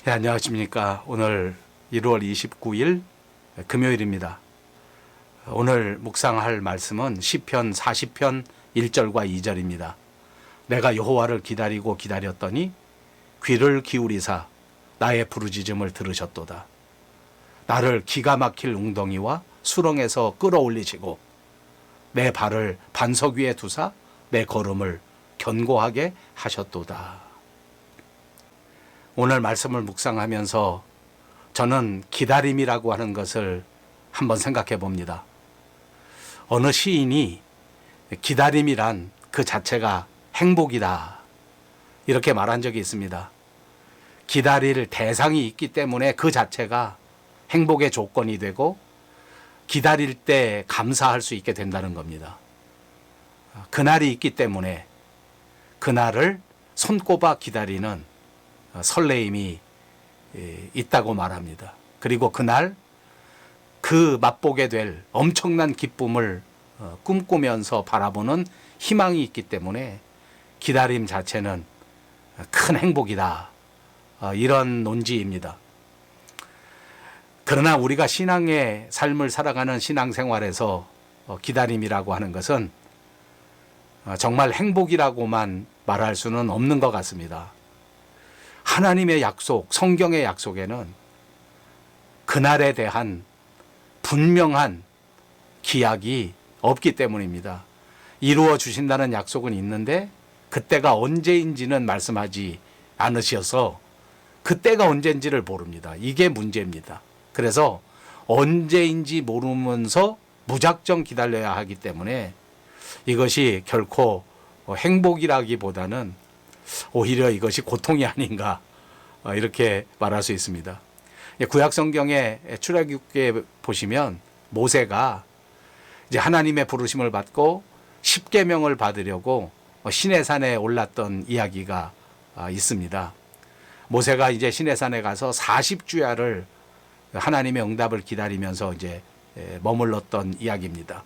네, 안녕하십니까. 오늘 1월 29일 금요일입니다. 오늘 묵상할 말씀은 시편 40편 1절과 2절입니다. 내가 여호와를 기다리고 기다렸더니 귀를 기울이사 나의 부르짖음을 들으셨도다. 나를 기가 막힐 웅덩이와 수렁에서 끌어올리시고 내 발을 반석 위에 두사 내 걸음을 견고하게 하셨도다. 오늘 말씀을 묵상하면서 저는 기다림이라고 하는 것을 한번 생각해 봅니다. 어느 시인이 기다림이란 그 자체가 행복이다, 이렇게 말한 적이 있습니다. 기다릴 대상이 있기 때문에 그 자체가 행복의 조건이 되고 기다릴 때 감사할 수 있게 된다는 겁니다. 그날이 있기 때문에 그날을 손꼽아 기다리는 설레임이 있다고 말합니다. 그리고 그날 그 맛보게 될 엄청난 기쁨을 꿈꾸면서 바라보는 희망이 있기 때문에 기다림 자체는 큰 행복이다, 이런 논지입니다. 그러나 우리가 신앙의 삶을 살아가는 신앙생활에서 기다림이라고 하는 것은 정말 행복이라고만 말할 수는 없는 것 같습니다. 하나님의 약속, 성경의 약속에는 그날에 대한 분명한 기약이 없기 때문입니다. 이루어 주신다는 약속은 있는데 그때가 언제인지는 말씀하지 않으셔서 그때가 언제인지를 모릅니다. 이게 문제입니다. 그래서 언제인지 모르면서 무작정 기다려야 하기 때문에 이것이 결코 행복이라기보다는 오히려 이것이 고통이 아닌가, 이렇게 말할 수 있습니다. 구약 성경의 출애굽기에 보시면 모세가 이제 하나님의 부르심을 받고 십계명을 받으려고 시내산에 올랐던 이야기가 있습니다. 모세가 이제 시내산에 가서 40주야를 하나님의 응답을 기다리면서 이제 머물렀던 이야기입니다.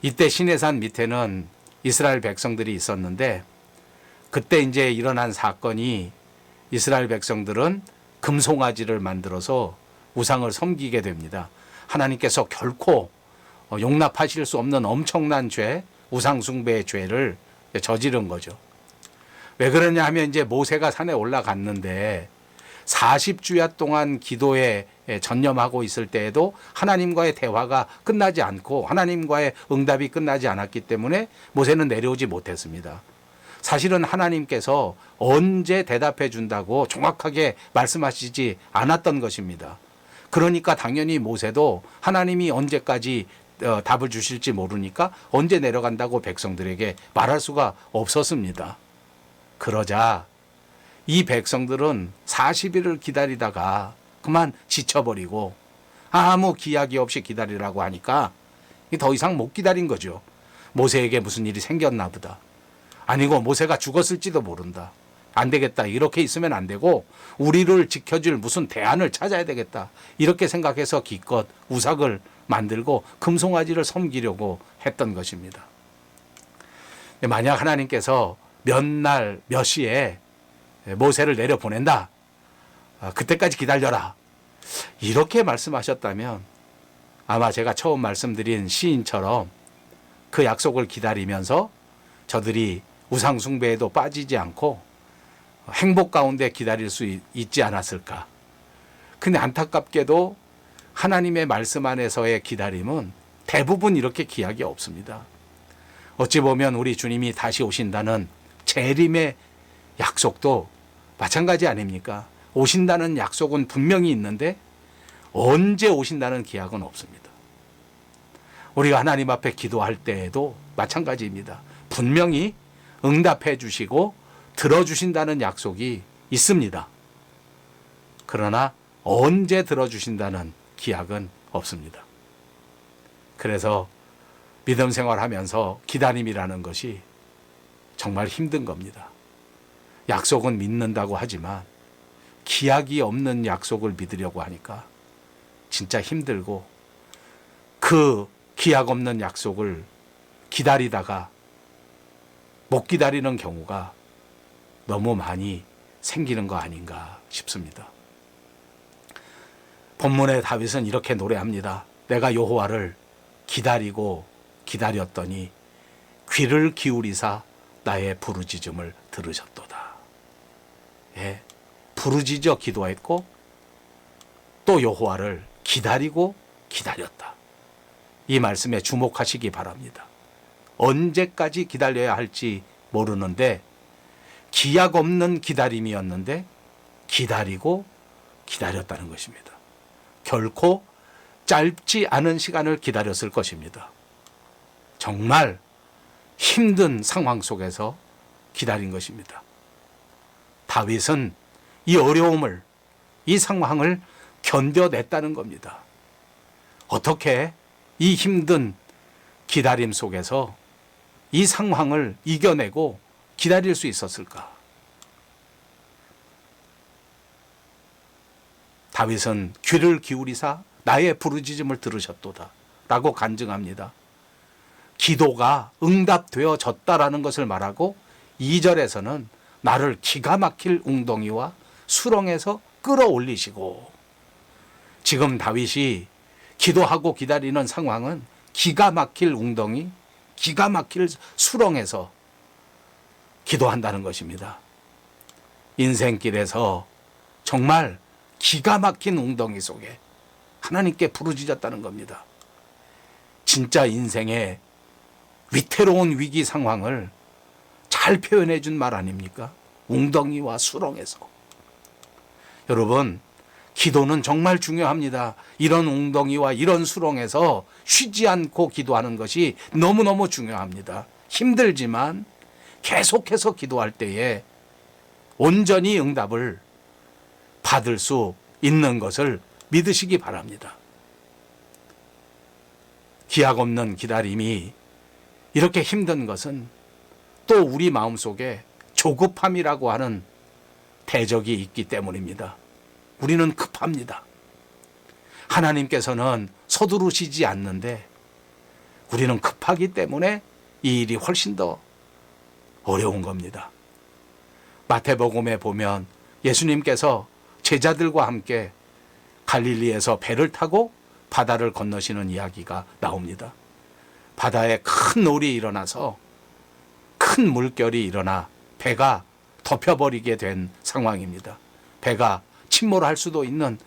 이때 시내산 밑에는 이스라엘 백성들이 있었는데 그때 이제 일어난 사건이 이스라엘 백성들은 금송아지를 만들어서 우상을 섬기게 됩니다. 하나님께서 결코 용납하실 수 없는 엄청난 죄, 우상숭배의 죄를 저지른 거죠. 왜 그러냐 하면 이제 모세가 산에 올라갔는데 40주야 동안 기도에 전념하고 있을 때에도 하나님과의 대화가 끝나지 않고 하나님과의 응답이 끝나지 않았기 때문에 모세는 내려오지 못했습니다. 사실은 하나님께서 언제 대답해 준다고 정확하게 말씀하시지 않았던 것입니다. 그러니까 당연히 모세도 하나님이 언제까지 답을 주실지 모르니까 언제 내려간다고 백성들에게 말할 수가 없었습니다. 그러자 이 백성들은 40일을 기다리다가 그만 지쳐버리고 아무 기약이 없이 기다리라고 하니까 더 이상 못 기다린 거죠. 모세에게 무슨 일이 생겼나 보다. 아니고 모세가 죽었을지도 모른다. 안 되겠다. 이렇게 있으면 안 되고 우리를 지켜줄 무슨 대안을 찾아야 되겠다. 이렇게 생각해서 기껏 우삭을 만들고 금송아지를 섬기려고 했던 것입니다. 만약 하나님께서 몇 날 몇 시에 모세를 내려보낸다, 그때까지 기다려라, 이렇게 말씀하셨다면 아마 제가 처음 말씀드린 시인처럼 그 약속을 기다리면서 저들이 우상 숭배에도 빠지지 않고 행복 가운데 기다릴 수 있지 않았을까. 근데 안타깝게도 하나님의 말씀 안에서의 기다림은 대부분 이렇게 기약이 없습니다. 어찌 보면 우리 주님이 다시 오신다는 재림의 약속도 마찬가지 아닙니까? 오신다는 약속은 분명히 있는데 언제 오신다는 기약은 없습니다. 우리가 하나님 앞에 기도할 때에도 마찬가지입니다. 분명히 응답해 주시고 들어주신다는 약속이 있습니다. 그러나 언제 들어주신다는 기약은 없습니다. 그래서 믿음 생활하면서 기다림이라는 것이 정말 힘든 겁니다. 약속은 믿는다고 하지만 기약이 없는 약속을 믿으려고 하니까 진짜 힘들고 그 기약 없는 약속을 기다리다가 못 기다리는 경우가 너무 많이 생기는 거 아닌가 싶습니다. 본문의 다윗은 이렇게 노래합니다. 내가 여호와를 기다리고 기다렸더니 귀를 기울이사 나의 부르짖음을 들으셨도다. 예, 부르짖어 기도했고 또 여호와를 기다리고 기다렸다. 이 말씀에 주목하시기 바랍니다. 언제까지 기다려야 할지 모르는데 기약 없는 기다림이었는데 기다리고 기다렸다는 것입니다. 결코 짧지 않은 시간을 기다렸을 것입니다. 정말 힘든 상황 속에서 기다린 것입니다. 다윗은 이 어려움을, 이 상황을 견뎌냈다는 겁니다. 어떻게 이 힘든 기다림 속에서 이 상황을 이겨내고 기다릴 수 있었을까? 다윗은 귀를 기울이사 나의 부르짖음을 들으셨도다 라고 간증합니다. 기도가 응답되어졌다라는 것을 말하고 2절에서는 나를 기가 막힐 웅덩이와 수렁에서 끌어올리시고, 지금 다윗이 기도하고 기다리는 상황은 기가 막힐 웅덩이, 기가 막힐 수렁에서 기도한다는 것입니다. 인생길에서 정말 기가 막힌 웅덩이 속에 하나님께 부르짖었다는 겁니다. 진짜 인생의 위태로운 위기 상황을 잘 표현해 준 말 아닙니까? 웅덩이와 수렁에서. 여러분, 기도는 정말 중요합니다. 이런 웅덩이와 이런 수렁에서 쉬지 않고 기도하는 것이 너무너무 중요합니다. 힘들지만 계속해서 기도할 때에 온전히 응답을 받을 수 있는 것을 믿으시기 바랍니다. 기약 없는 기다림이 이렇게 힘든 것은 또 우리 마음속에 조급함이라고 하는 대적이 있기 때문입니다. 우리는 급합니다. 하나님께서는 서두르시지 않는데 우리는 급하기 때문에 이 일이 훨씬 더 어려운 겁니다. 마태복음에 보면 예수님께서 제자들과 함께 갈릴리에서 배를 타고 바다를 건너시는 이야기가 나옵니다. 바다에 큰 놀이 일어나서 큰 물결이 일어나 배가 덮여버리게 된 상황입니다. 배가 침몰할 수도 있는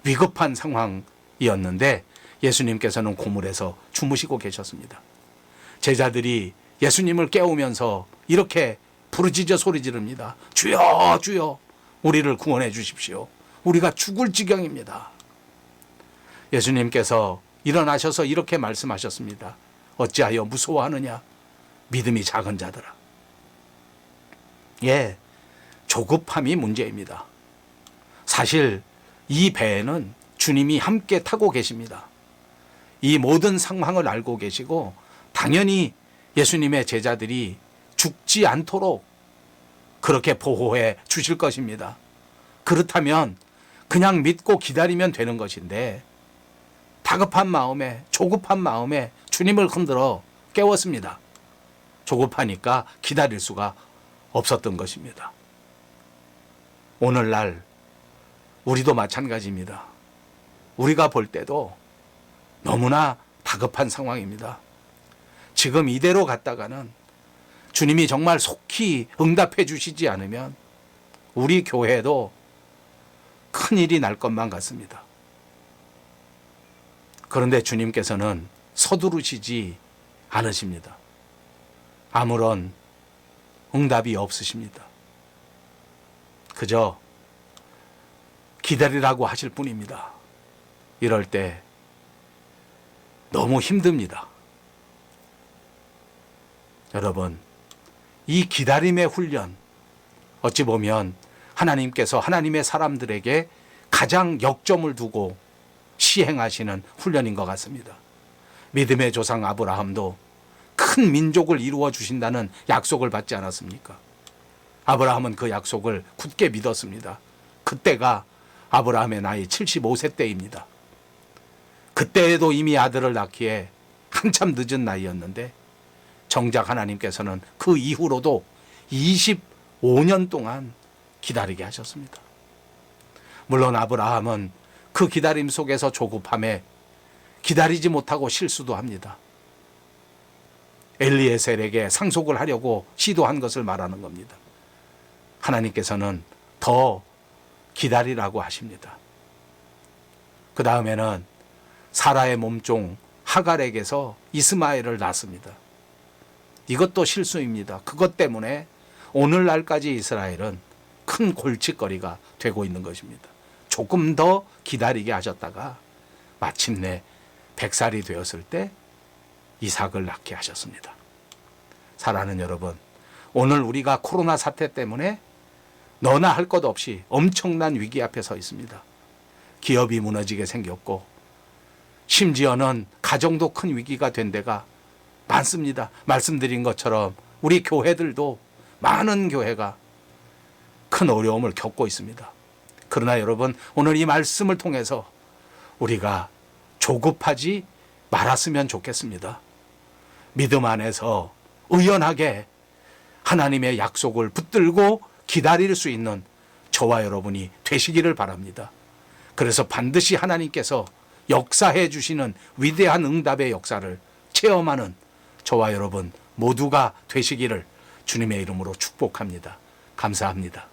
위급한 상황이었는데 예수님께서는 고물에서 주무시고 계셨습니다. 제자들이 예수님을 깨우면서 이렇게 부르짖어 소리 지릅니다. 주여, 주여, 우리를 구원해 주십시오. 우리가 죽을 지경입니다. 예수님께서 일어나셔서 이렇게 말씀하셨습니다. 어찌하여 무서워하느냐? 믿음이 작은 자들아. 예, 조급함이 문제입니다. 사실 이 배에는 주님이 함께 타고 계십니다. 이 모든 상황을 알고 계시고 당연히 예수님의 제자들이 죽지 않도록 그렇게 보호해 주실 것입니다. 그렇다면 그냥 믿고 기다리면 되는 것인데 다급한 마음에, 조급한 마음에 주님을 흔들어 깨웠습니다. 조급하니까 기다릴 수가 없었던 것입니다. 오늘날 우리도 마찬가지입니다. 우리가 볼 때도 너무나 다급한 상황입니다. 지금 이대로 갔다가는 주님이 정말 속히 응답해 주시지 않으면 우리 교회도 큰일이 날 것만 같습니다. 그런데 주님께서는 서두르시지 않으십니다. 아무런 응답이 없으십니다. 그저 기다리라고 하실 뿐입니다. 이럴 때 너무 힘듭니다. 여러분, 이 기다림의 훈련, 어찌 보면 하나님께서 하나님의 사람들에게 가장 역점을 두고 시행하시는 훈련인 것 같습니다. 믿음의 조상 아브라함도 큰 민족을 이루어 주신다는 약속을 받지 않았습니까? 아브라함은 그 약속을 굳게 믿었습니다. 그때가 아브라함의 나이 75세 때입니다. 그때에도 이미 아들을 낳기에 한참 늦은 나이였는데 정작 하나님께서는 그 이후로도 25년 동안 기다리게 하셨습니다. 물론 아브라함은 그 기다림 속에서 조급함에 기다리지 못하고 실수도 합니다. 엘리에셀에게 상속을 하려고 시도한 것을 말하는 겁니다. 하나님께서는 더 기다리라고 하십니다. 그 다음에는 사라의 몸종 하갈에게서 이스마엘을 낳습니다. 이것도 실수입니다. 그것 때문에 오늘날까지 이스라엘은 큰 골칫거리가 되고 있는 것입니다. 조금 더 기다리게 하셨다가 마침내 100살이 되었을 때 이삭을 낳게 하셨습니다. 사랑하는 여러분, 오늘 우리가 코로나 사태 때문에 너나 할 것 없이 엄청난 위기 앞에 서 있습니다. 기업이 무너지게 생겼고 심지어는 가정도 큰 위기가 된 데가 많습니다. 말씀드린 것처럼 우리 교회들도 많은 교회가 큰 어려움을 겪고 있습니다. 그러나 여러분, 오늘 이 말씀을 통해서 우리가 조급하지 말았으면 좋겠습니다. 믿음 안에서 의연하게 하나님의 약속을 붙들고 기다릴 수 있는 저와 여러분이 되시기를 바랍니다. 그래서 반드시 하나님께서 역사해 주시는 위대한 응답의 역사를 체험하는 저와 여러분 모두가 되시기를 주님의 이름으로 축복합니다. 감사합니다.